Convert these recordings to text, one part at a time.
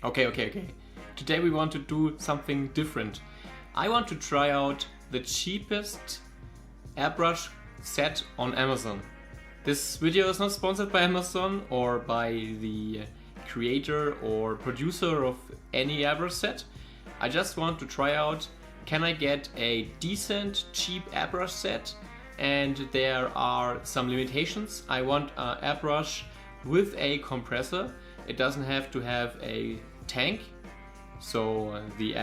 Okay. Today we want to do something different. I want to try out the cheapest airbrush set on Amazon. This video is not sponsored by Amazon or by the creator or producer of any airbrush set. I just want to try out, can I get a decent cheap airbrush set? And there are some limitations. I want an airbrush with a compressor. It doesn't have to have a tank, so the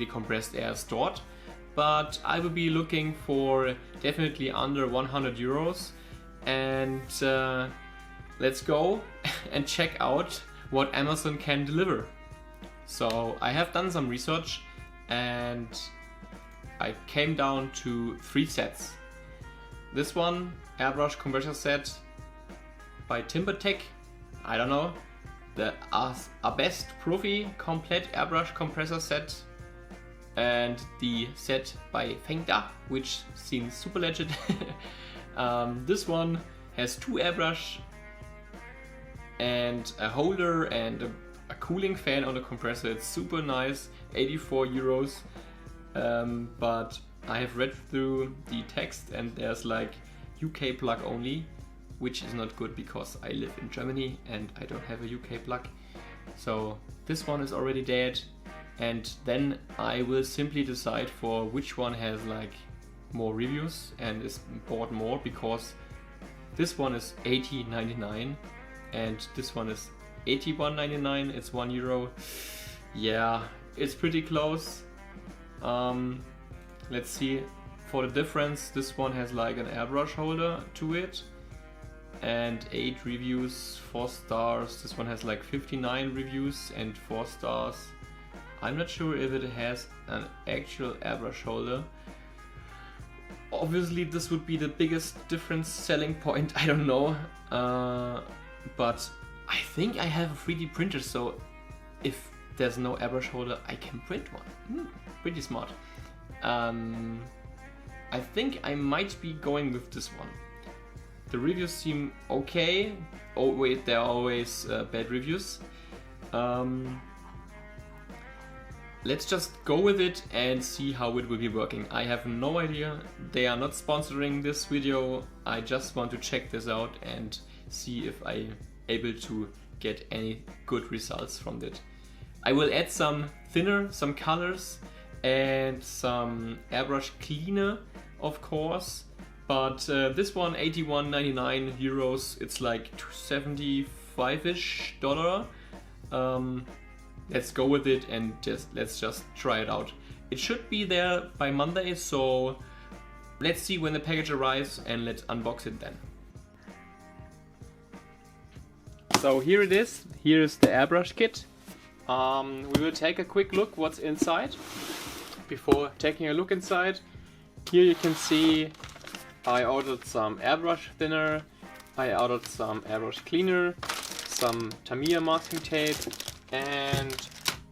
compressed air is stored. But I will be looking for definitely under 100 euros. And let's go and check out what Amazon can deliver. So I have done some research and I came down to 3 sets. This one, airbrush compressor set by Timbertech, I don't know, the best Profi complete airbrush compressor set, and the set by Fengda, which seems super legit. This one has 2 airbrush and a holder and a cooling fan on the compressor. It's super nice, 84 euros. But I have read through the text and there's like UK plug only, which is not good because I live in Germany and I don't have a UK plug. So this one is already dead, and then I will simply decide for which one has like more reviews and is bought more, because this one is 80.99 and this one is 81.99. It's 1 euro. Yeah, it's pretty close. Let's see. For the difference, this one has like an airbrush holder to it and 8 reviews, 4 stars. This one has like 59 reviews and 4 stars. I'm not sure if it has an actual airbrush holder. Obviously this would be the biggest difference selling point, I don't know. But I think I have a 3D printer, so if there's no airbrush holder, I can print one. Pretty smart. I think I might be going with this one. The reviews seem okay. Oh wait, there are always bad reviews. Let's just go with it and see how it will be working. I have no idea. They are not sponsoring this video. I just want to check this out and see if I'm able to get any good results from it. I will add some thinner, some colors and some airbrush cleaner, of course. But this one, 81.99 euros, it's like $75-ish. Let's go with it and let's just try it out. It should be there by Monday, so let's see when the package arrives and let's unbox it then. So here it is. Here is the airbrush kit. We will take a quick look what's inside. Before taking a look inside, here you can see I ordered some airbrush thinner, I ordered some airbrush cleaner, some Tamiya masking tape, and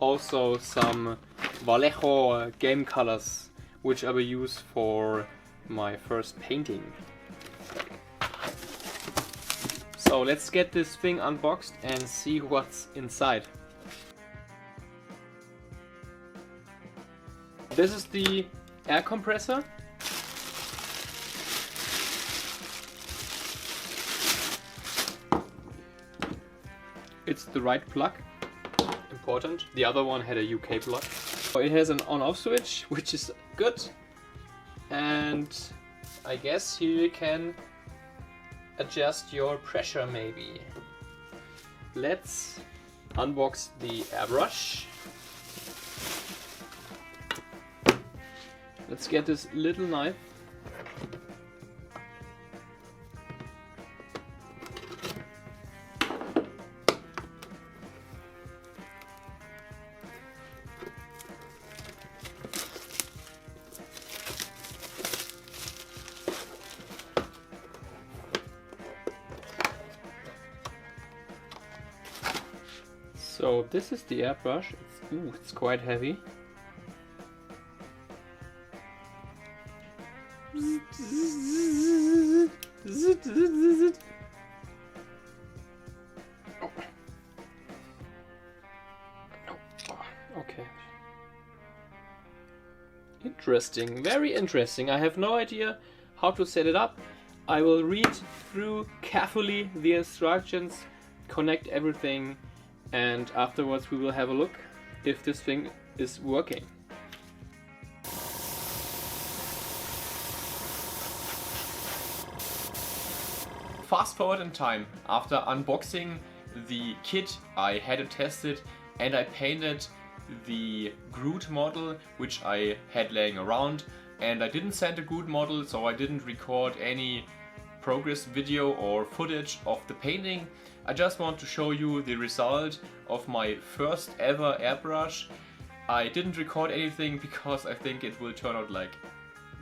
also some Vallejo game colors, which I will use for my first painting. So let's get this thing unboxed and see what's inside. This is the air compressor. It's the right plug, important. The other one had a UK plug. It has an on-off switch, which is good. And I guess here you can adjust your pressure maybe. Let's unbox the airbrush. Let's get this little knife. So this is the airbrush. It's quite heavy. Okay. Interesting, very interesting. I have no idea how to set it up. I will read through carefully the instructions, connect everything, and afterwards we will have a look if this thing is working. Fast forward in time. After unboxing the kit, I had it tested and I painted the Groot model which I had laying around, and I didn't send a Groot model, so I didn't record any progress video or footage of the painting. I just want to show you the result of my first ever airbrush. I didn't record anything because I think it will turn out like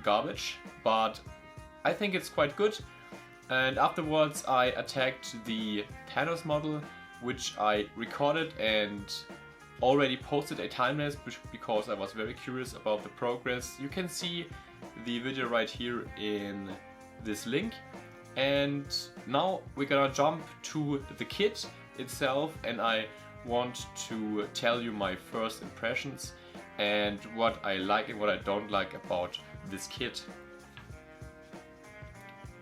garbage, but I think it's quite good. And afterwards I attacked the Thanos model, which I recorded and already posted a timelapse because I was very curious about the progress. You can see the video right here in this link. And now we're gonna jump to the kit itself, and I want to tell you my first impressions and what I like and what I don't like about this kit.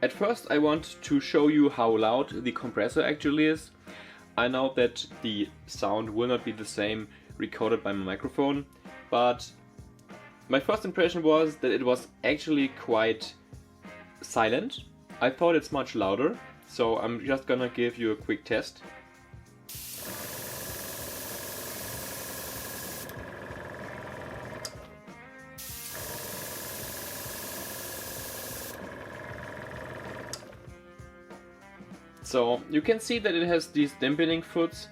At first I want to show you how loud the compressor actually is. I know that the sound will not be the same recorded by my microphone, but my first impression was that it was actually quite silent. I thought it's much louder, so I'm just gonna give you a quick test. So you can see that it has these dampening foots,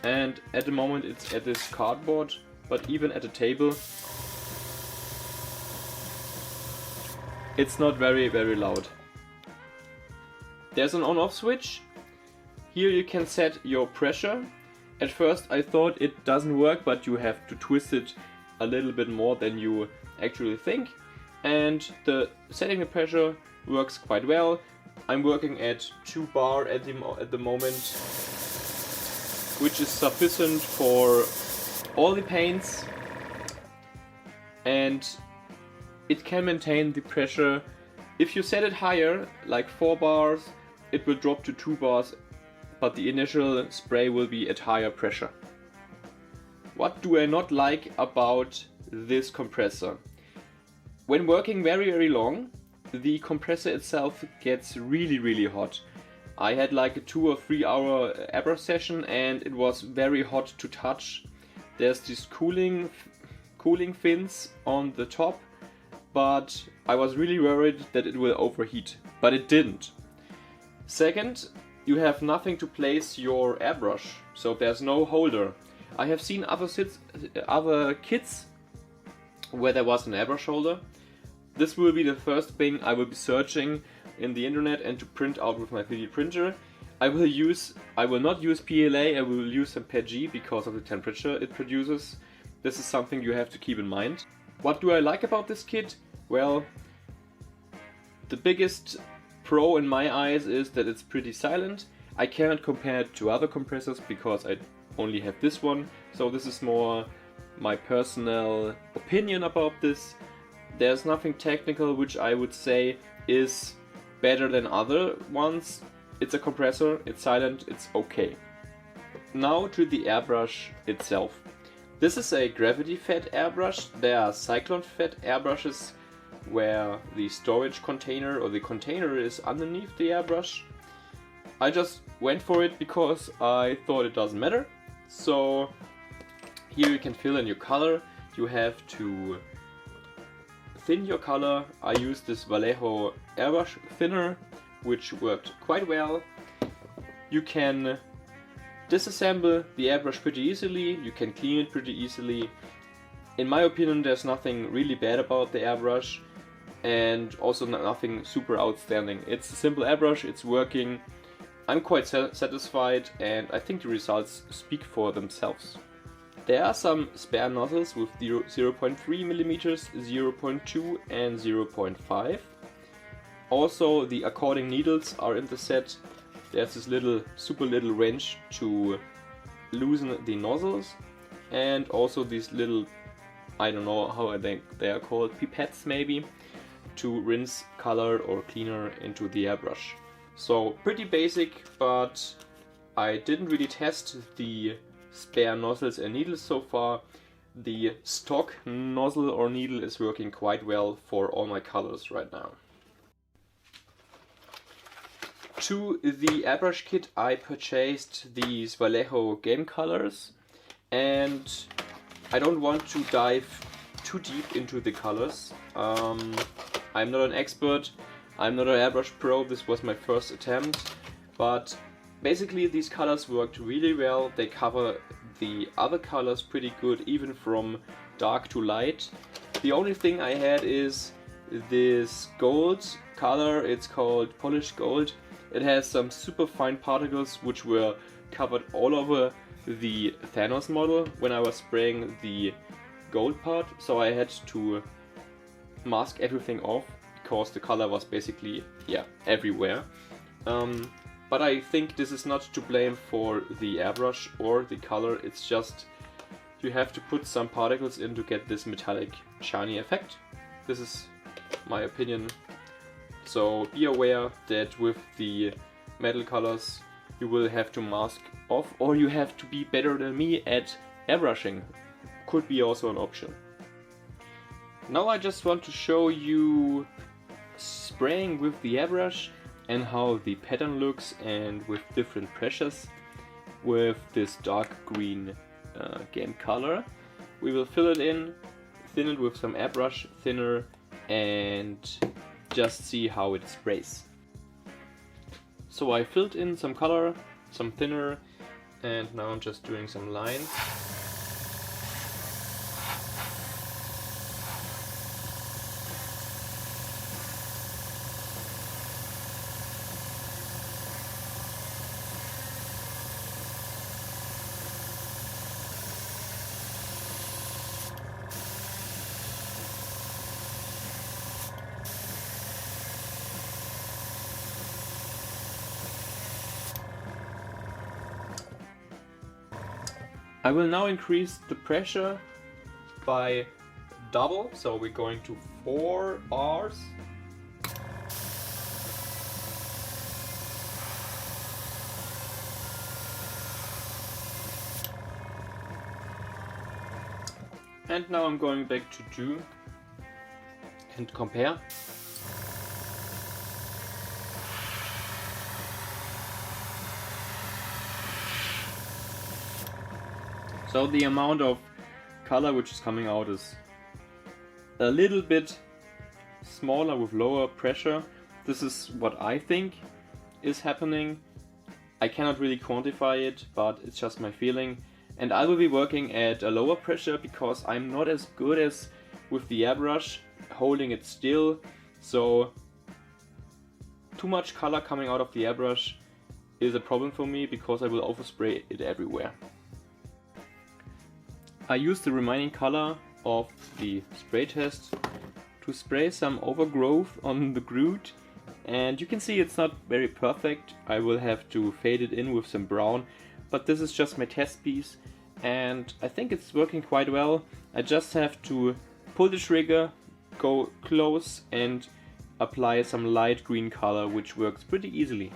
and at the moment it's at this cardboard, but even at the table it's not very loud. There's an on-off switch. Here you can set your pressure. At first I thought it doesn't work, but you have to twist it a little bit more than you actually think. And the setting the pressure works quite well. I'm working at 2 bar at the moment, which is sufficient for all the paints, and it can maintain the pressure. If you set it higher, like 4 bars, it will drop to 2 bars, but the initial spray will be at higher pressure. What do I not like about this compressor? When working very long, the compressor itself gets really hot. I had like a 2 or 3 hour airbrush session and it was very hot to touch. There's these cooling fins on the top, but I was really worried that it will overheat, but it didn't. Second, you have nothing to place your airbrush, so there's no holder. I have seen other kits where there was an airbrush holder. This will be the first thing I will be searching in the internet and to print out with my 3D printer. I will not use PLA, I will use some PETG because of the temperature it produces. This is something you have to keep in mind. What do I like about this kit? Well, the biggest pro in my eyes is that it's pretty silent. I cannot compare it to other compressors because I only have this one, so this is more my personal opinion about this. There's nothing technical which I would say is better than other ones. It's a compressor, it's silent, it's okay. Now to the airbrush itself. This is a gravity-fed airbrush. There are cyclone-fed airbrushes where the storage container or the container is underneath the airbrush. I just went for it because I thought it doesn't matter. So here you can fill in your color. You have to thin your color. I used this Vallejo airbrush thinner, which worked quite well. You can disassemble the airbrush pretty easily, you can clean it pretty easily. In my opinion, there's nothing really bad about the airbrush, and also nothing super outstanding. It's a simple airbrush, it's working. I'm quite satisfied, and I think the results speak for themselves. There are some spare nozzles with 0.3 mm, 0.2 and 0.5. Also, the according needles are in the set. There's this super little wrench to loosen the nozzles. and also these little, I don't know how I think they are called, pipettes maybe, to rinse color or cleaner into the airbrush. So pretty basic, but I didn't really test the spare nozzles and needles so far. The stock nozzle or needle is working quite well for all my colors right now. To the airbrush kit I purchased these Vallejo game colors, and I don't want to dive too deep into the colors. I'm not an expert, I'm not an airbrush pro, this was my first attempt, but basically these colors worked really well. They cover the other colors pretty good, even from dark to light. The only thing I had is this gold color, it's called polished gold. It has some super fine particles which were covered all over the Thanos model when I was spraying the gold part, so I had to mask everything off because the color was basically, yeah, everywhere. But I think this is not to blame for the airbrush or the color, it's just you have to put some particles in to get this metallic shiny effect. This is my opinion. So be aware that with the metal colors you will have to mask off, or you have to be better than me at airbrushing. Could be also an option. Now I just want to show you spraying with the airbrush and how the pattern looks, and with different pressures. With this dark green game color we will fill it in, thin it with some airbrush thinner, and just see how it sprays. So I filled in some color, some thinner, and now I'm just doing some lines. I will now increase the pressure by double, so we're going to 4 bars. And now I'm going back to 2 and compare. So the amount of color which is coming out is a little bit smaller with lower pressure. This is what I think is happening. I cannot really quantify it, but it's just my feeling. And I will be working at a lower pressure because I'm not as good as with the airbrush, holding it still. So too much color coming out of the airbrush is a problem for me because I will overspray it everywhere. I used the remaining color of the spray test to spray some overgrowth on the groot, and you can see it's not very perfect. I will have to fade it in with some brown, but this is just my test piece and I think it's working quite well. I just have to pull the trigger, go close and apply some light green color, which works pretty easily.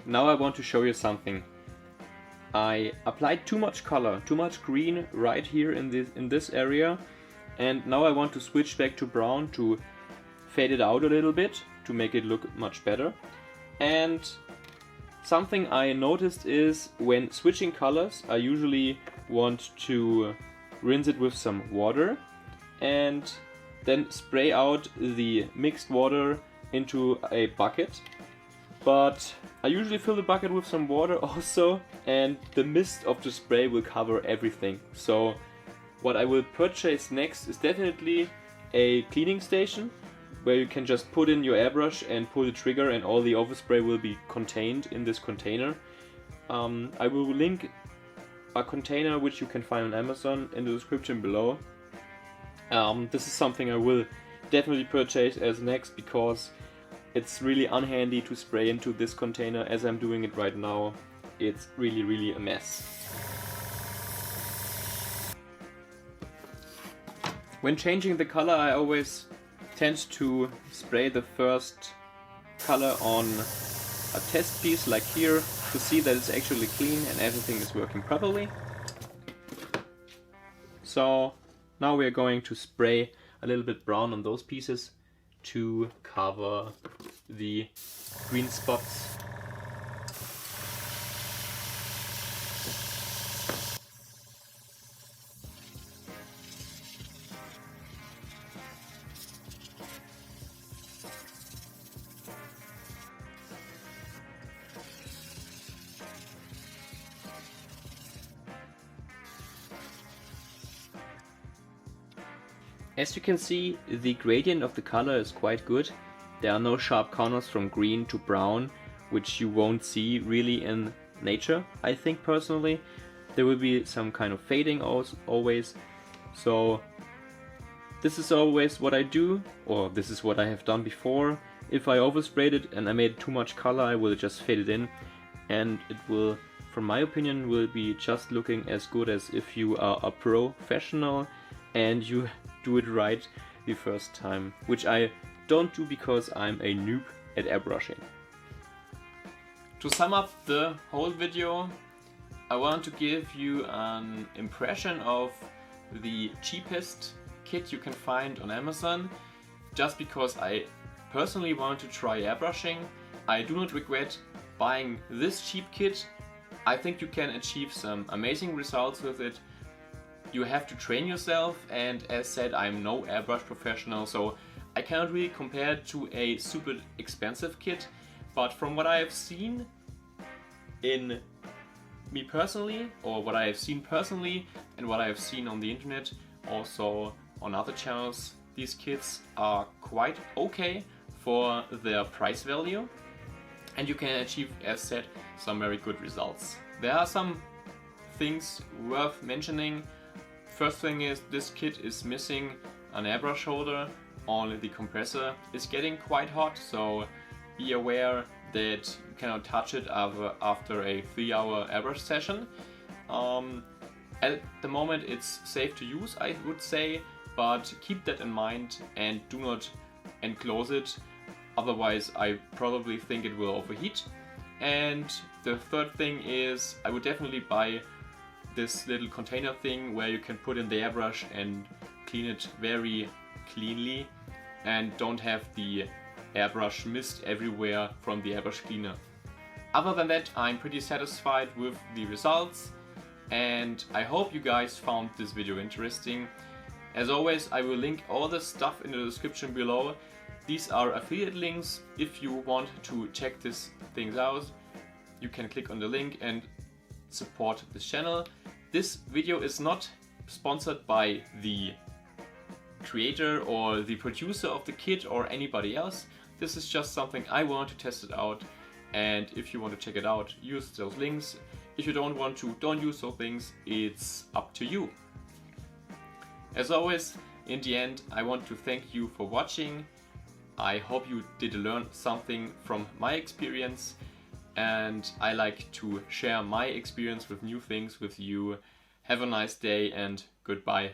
Now I want to show you something. I applied too much color, too much green right here in this area, and now I want to switch back to brown to fade it out a little bit to make it look much better. And something I noticed is when switching colors I usually want to rinse it with some water and then spray out the mixed water into a bucket. But I usually fill the bucket with some water also, and the mist of the spray will cover everything. So what I will purchase next is definitely a cleaning station, where you can just put in your airbrush and pull the trigger and all the overspray will be contained in this container. I will link a container which you can find on Amazon in the description below. This is something I will definitely purchase as next, because it's really unhandy to spray into this container as I'm doing it right now. It's really a mess. When changing the color, I always tend to spray the first color on a test piece like here to see that it's actually clean and everything is working properly. So now we are going to spray a little bit brown on those pieces to cover the green spots. As you can see, the gradient of the color is quite good. There are no sharp corners from green to brown, which you won't see really in nature, I think personally. There will be some kind of fading always. So this is always what I do, or this is what I have done before. If I oversprayed it and I made too much color, I will just fade it in, and it will, from my opinion, will be just looking as good as if you are a professional and you do it right the first time, which I don't do because I'm a noob at airbrushing. To sum up the whole video, I want to give you an impression of the cheapest kit you can find on Amazon. Just because I personally want to try airbrushing, I do not regret buying this cheap kit. I think you can achieve some amazing results with it. You have to train yourself, and as said, I'm no airbrush professional, so I cannot really compare it to a super expensive kit. But from what I have seen in me personally, or what I have seen personally, and what I have seen on the internet, also on other channels, these kits are quite okay for their price value, and you can achieve, as said, some very good results. There are some things worth mentioning. First thing is, this kit is missing an airbrush holder on the compressor. It's getting quite hot, so be aware that you cannot touch it after a 3-hour airbrush session. At the moment it's safe to use, I would say, but keep that in mind and do not enclose it, otherwise I probably think it will overheat. And the third thing is, I would definitely buy this little container thing where you can put in the airbrush and clean it very cleanly and don't have the airbrush mist everywhere from the airbrush cleaner. Other than that, I'm pretty satisfied with the results, and I hope you guys found this video interesting. As always, I will link all the stuff in the description below. These are affiliate links. If you want to check these things out, you can click on the link and support this channel. This video is not sponsored by the creator or the producer of the kit or anybody else. This is just something I want to test it out, and if you want to check it out, use those links. If you don't want to, don't use those links. It's up to you. As always, in the end, I want to thank you for watching. I hope you did learn something from my experience, and I like to share my experience with new things with you. Have a nice day and goodbye.